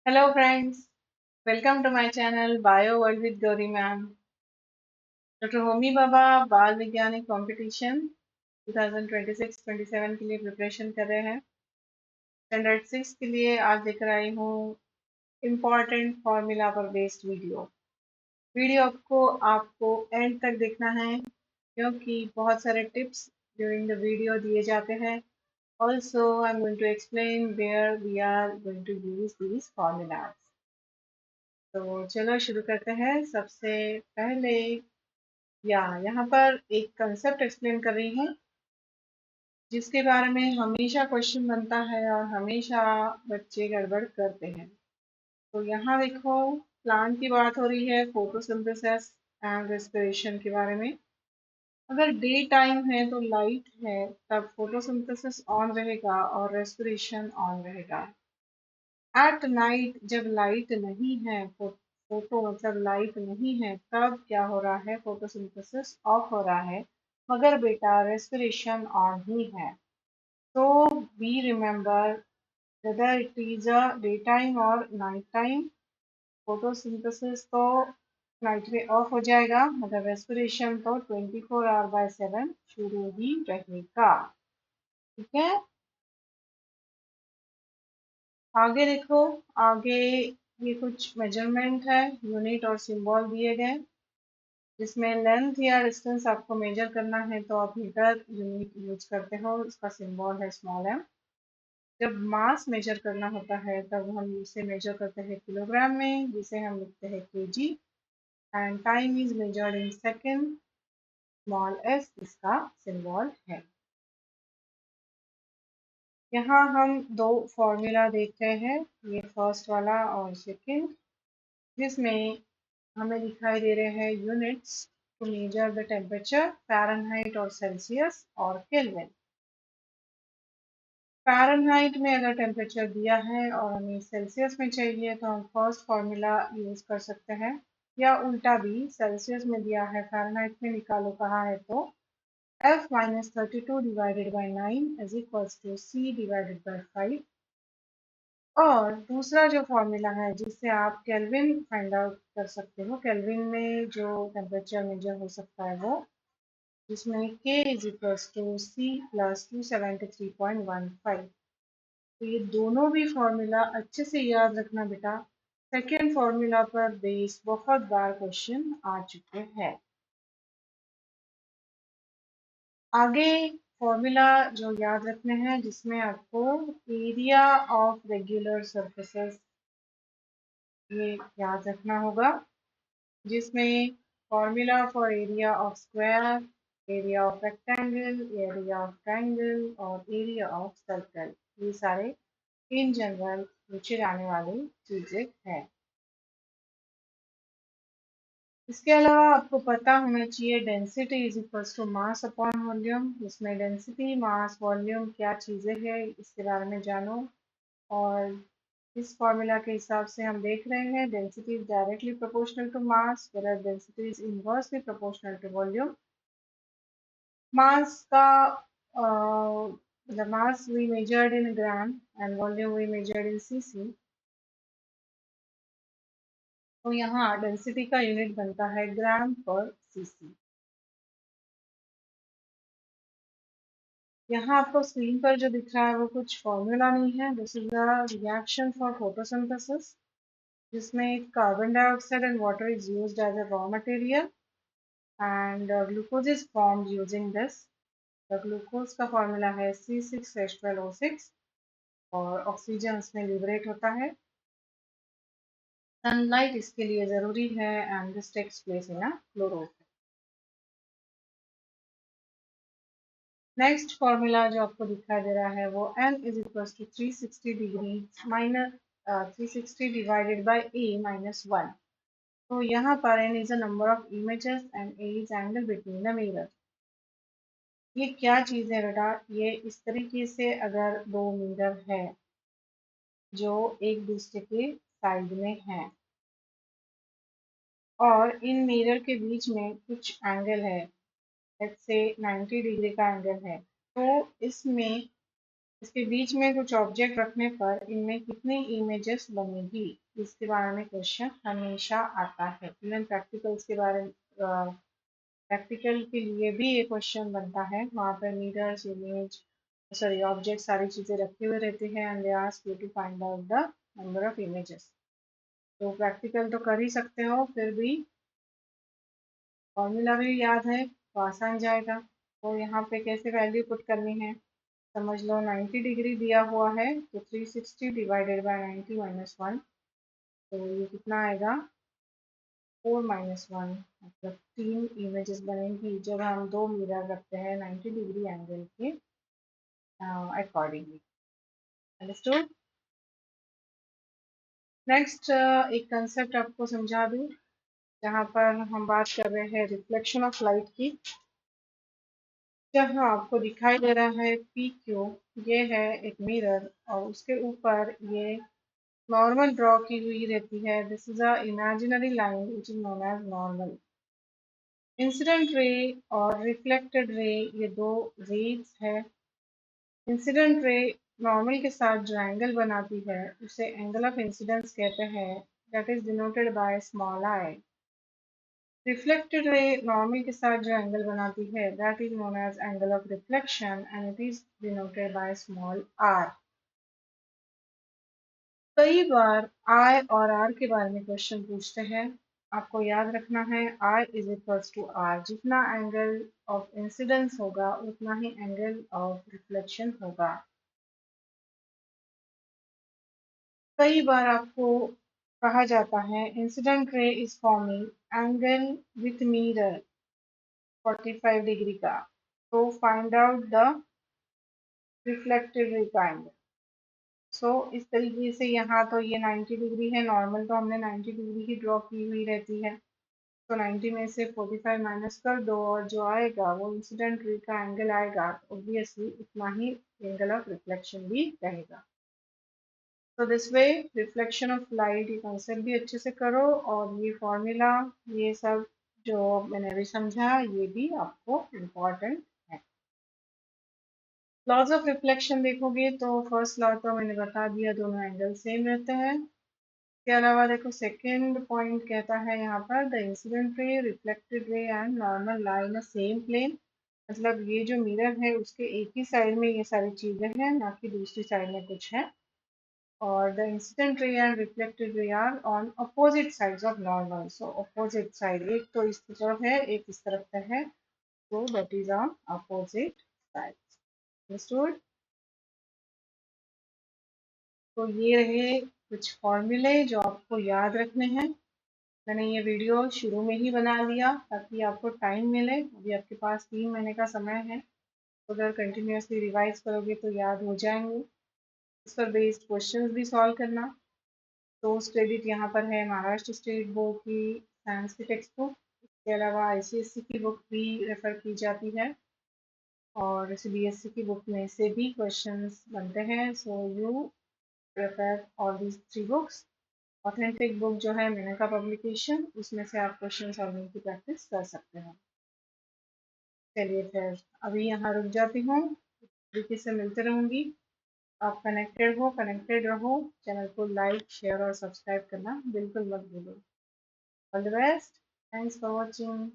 Hello friends, welcome to my channel Bio World with Gauri Ma'am. Doctor Homi Bhabha बाल वैज्ञानिक competition 2026-27 के लिए preparation कर रहे हैं। स्टैंडर्ड 6 के लिए आज लेकर आई हूँ इम्पॉर्टेंट फॉर्मूला पर बेस्ड वीडियो। वीडियो को आपको एंड तक देखना है क्योंकि बहुत सारे टिप्स ड्यूरिंग द वीडियो दिए जाते हैं। Also, I'm going to explain where we are going to use these formulas. तो चलो शुरू करते हैं। सबसे पहले यहाँ पर एक कंसेप्ट एक्सप्लेन कर रही हूँ जिसके बारे में हमेशा क्वेश्चन बनता है और हमेशा बच्चे गड़बड़ करते हैं। तो यहाँ देखो, प्लांट की बात हो रही है, फोटोसिंथेसिस एंड रेस्पिरेशन के बारे में। अगर डे टाइम है तो लाइट है, तब फोटोसिंथेसिस ऑन रहेगा और रेस्पिरेशन ऑन रहेगा। एट नाइट जब लाइट नहीं है, फोटो मतलब लाइट नहीं है, तब क्या हो रहा है, फोटोसिंथेसिस ऑफ हो रहा है, मगर बेटा रेस्पिरेशन ऑन ही है। तो we remember whether it is a day time और नाइट टाइम, फोटोसिंथेसिस तो नाइट में ऑफ हो जाएगा मगर रेस्पिरेशन तो 24 आवर बाय 7 शुरू ही रहेगा। ठीक है, आगे देखो। आगे ये कुछ मेजरमेंट है, यूनिट और सिंबल दिए गए, जिसमें लेंथ या डिस्टेंस आपको मेजर करना है तो आप मीटर यूनिट यूज करते हो, इसका सिंबल है स्मॉल एम। जब मास मेजर करना होता है तब हम इसे मेजर करते हैं किलोग्राम में, जिसे हम लिखते हैं KG. And time is measured in second, small S इसका सिंबल है। यहाँ हम दो फॉर्मूला देख रहे हैं, ये फर्स्ट वाला और सेकंड, जिसमें हमें दिखाई दे रहे हैं units to measure the temperature, Fahrenheit और सेल्सियस और केल्विन। फ़ारेनहाइट में अगर टेम्परेचर दिया है और हमें सेल्सियस में चाहिए तो हम फर्स्ट फार्मूला यूज कर सकते हैं, या उल्टा भी, सेल्सियस में दिया है फ़ारेनहाइट में निकालो कहा है तो F minus 32 divided by 9 is equals to C divided by 5। और दूसरा जो फॉर्मूला है जिससे आप केल्विन फाइंड आउट कर सकते हो, केल्विन में जो टेम्परेचर मेजर हो सकता है वो, जिसमें K is equals to C plus 273.15। तो ये दोनों भी फॉर्मूला अच्छे से याद रखना बेटा, सेकेंड फॉर्मूला पर बेस बहुत बार क्वेश्चन आ चुके हैं। आगे फॉर्मूला जो याद रखने हैं जिसमें आपको एरिया ऑफ रेगुलर सरफेसेस ये याद रखना होगा, जिसमें formula for area of square, area of rectangle, area of triangle और एरिया ऑफ सर्कल, ये सारे इन जनरल पूछे जाने वाली चीजें हैं। इसके अलावा आपको पता होना चाहिए density is equals to mass upon volume, जिसमें डेंसिटी, मास, वॉल्यूम क्या चीज़ें हैं इसके बारे में जानो। और इस फॉर्मूला के हिसाब से हम देख रहे हैं density is directly proportional to mass, whereas density is inversely proportional to volume. Mass का मतलब mass we measured in gram and volume we measured in CC, तो यहाँ डेंसिटी का यूनिट बनता है ग्राम पर सीसी। यहाँ आपको स्क्रीन पर जो दिख रहा है वो कुछ फॉर्मूला नहीं है, this is the reaction for photosynthesis, जिसमें carbon dioxide and water is used as a raw material and glucose is formed using this. The glucose का फॉर्मूला है C6H12O6 और ऑक्सीजन इसमें लिबरेट होता है। सनलाइट इसके लिए जरूरी है and this takes place in a chlorophyll. Next formula जो आपको दिखाई दे रहा है वो n is equal to 360 degree minus 360 divided by a minus 1। तो यहाँ पर n is a number of images and a is angle between the mirror. ये क्या चीज़ है बेटा, ये इस तरीके से अगर दो मिरर है जो एक दूसरे के साइड में है और इन मिरर के बीच में कुछ एंगल है, लेट्स से 90 डिग्री का एंगल है, तो इसमें इसके बीच में कुछ ऑब्जेक्ट रखने पर इनमें कितनी इमेजेस बनेगी, इसके बारे में क्वेश्चन हमेशा आता है। इवन प्रैक्टिकल्स के बारे में, प्रैक्टिकल के लिए भी ये क्वेश्चन बनता है। वहाँ पर मिरर्स, इमेज, सॉरी ऑब्जेक्ट, सारी चीज़ें रखे हुए रहते हैं and they ask you to find out the number of images. तो प्रैक्टिकल तो कर ही सकते हो, फिर भी फॉर्मूला भी याद है तो आसान जाएगा। तो यहाँ पे कैसे वैल्यू पुट करनी है समझ लो। 90 डिग्री दिया हुआ है तो 360 डिवाइडेड बाय 90 माइनस 1, तो ये कितना आएगा 4 माइनस 1, मतलब 3 इमेजेस बनेंगी जब हम दो मिरर रखते हैं 90 डिग्री एंगल के अकॉर्डिंगली। अंडरस्टूड। नेक्स्ट एक कंसेप्ट आपको समझा दूँ, जहाँ पर हम बात कर रहे हैं रिफ्लेक्शन ऑफ लाइट की। जहाँ आपको दिखाई दे रहा है पी क्यू, ये है एक मिरर और उसके ऊपर ये नॉर्मल ड्रॉ की हुई रहती है। This is a imaginary line which is known as normal. Incident ray और रिफ्लेक्टेड रे, ये दो रेज है। इंसिडेंट रे नॉर्मल के साथ जो एंगल बनाती है उसे एंगल ऑफ इंसिडेंस कहते हैं, that is denoted by small I. Reflected ray normal के साथ जो एंगल बनाती है that is known as angle of reflection and it is denoted by small R. कई बार आई और आर के बारे में क्वेश्चन पूछते हैं। आपको याद रखना है I is equals to are, जितना एंगल ऑफ इंसिडेंस होगा उतना ही एंगल ऑफ रिफ्लेक्शन होगा। कई बार आपको कहा जाता है incident ray is forming angle with mirror 45 degree का, तो find out the reflected ray का एंगल। सो इस तरीके से यहाँ तो ये 90 डिग्री है, नॉर्मल तो हमने 90 डिग्री ही ड्रॉ की हुई रहती है। तो 90 में से 45 माइनस कर दो और जो आएगा वो इंसिडेंट रे का एंगल आएगा, ऑब्वियसली उतना ही एंगल ऑफ रिफ्लेक्शन भी रहेगा। तो this way reflection of light, ये कॉन्सेप्ट भी अच्छे से करो और ये फॉर्मूला, ये सब जो मैंने अभी समझा ये भी आपको इम्पोर्टेंट है। लॉज ऑफ रिफ्लेक्शन देखोगे तो फर्स्ट लॉ तो मैंने बता दिया, दोनों एंगल सेम रहते हैं। इसके अलावा देखो सेकेंड पॉइंट कहता है यहाँ पर the incident ray, reflected ray and normal lie in same plane. मतलब ये जो मिरर है उसके एक ही साइड में ये सारी चीजें हैं, ना कि दूसरी साइड में कुछ है। और the incident ray and reflected ray are on opposite sides of normal. So opposite side, एक तो इस तरफ है एक इस तरफ पे है, so that is on opposite sides. Understood? तो ये रहे कुछ फॉर्मूले जो आपको याद रखने हैं। मैंने ये वीडियो शुरू में ही बना लिया ताकि आपको टाइम मिले। अभी आपके पास 3 महीने का समय है, तो अगर कंटिन्यूसली रिवाइज करोगे तो याद हो जाएंगे। इस पर बेस्ड क्वेश्चंस भी सॉल्व करना। सोर्स क्रेडिट यहाँ पर है महाराष्ट्र स्टेट बोर्ड की साइंस की टेक्स्ट बुक। इसके अलावा आईसीएससी की बुक भी रेफर की जाती है और सीबीएसई की बुक में से भी क्वेश्चंस बनते हैं। So you prepare all these 3 books. Authentic book जो है मेनका पब्लिकेशन, उसमें से आप क्वेश्चन सॉल्विंग की प्रैक्टिस कर सकते हैं। चलिए फिर अभी यहाँ रुक जाती हूँ, तरीके से मिलते रहूंगी। आप कनेक्टेड रहो। चैनल को लाइक, शेयर और सब्सक्राइब करना बिल्कुल मत भूलो। All the best. Thanks for watching.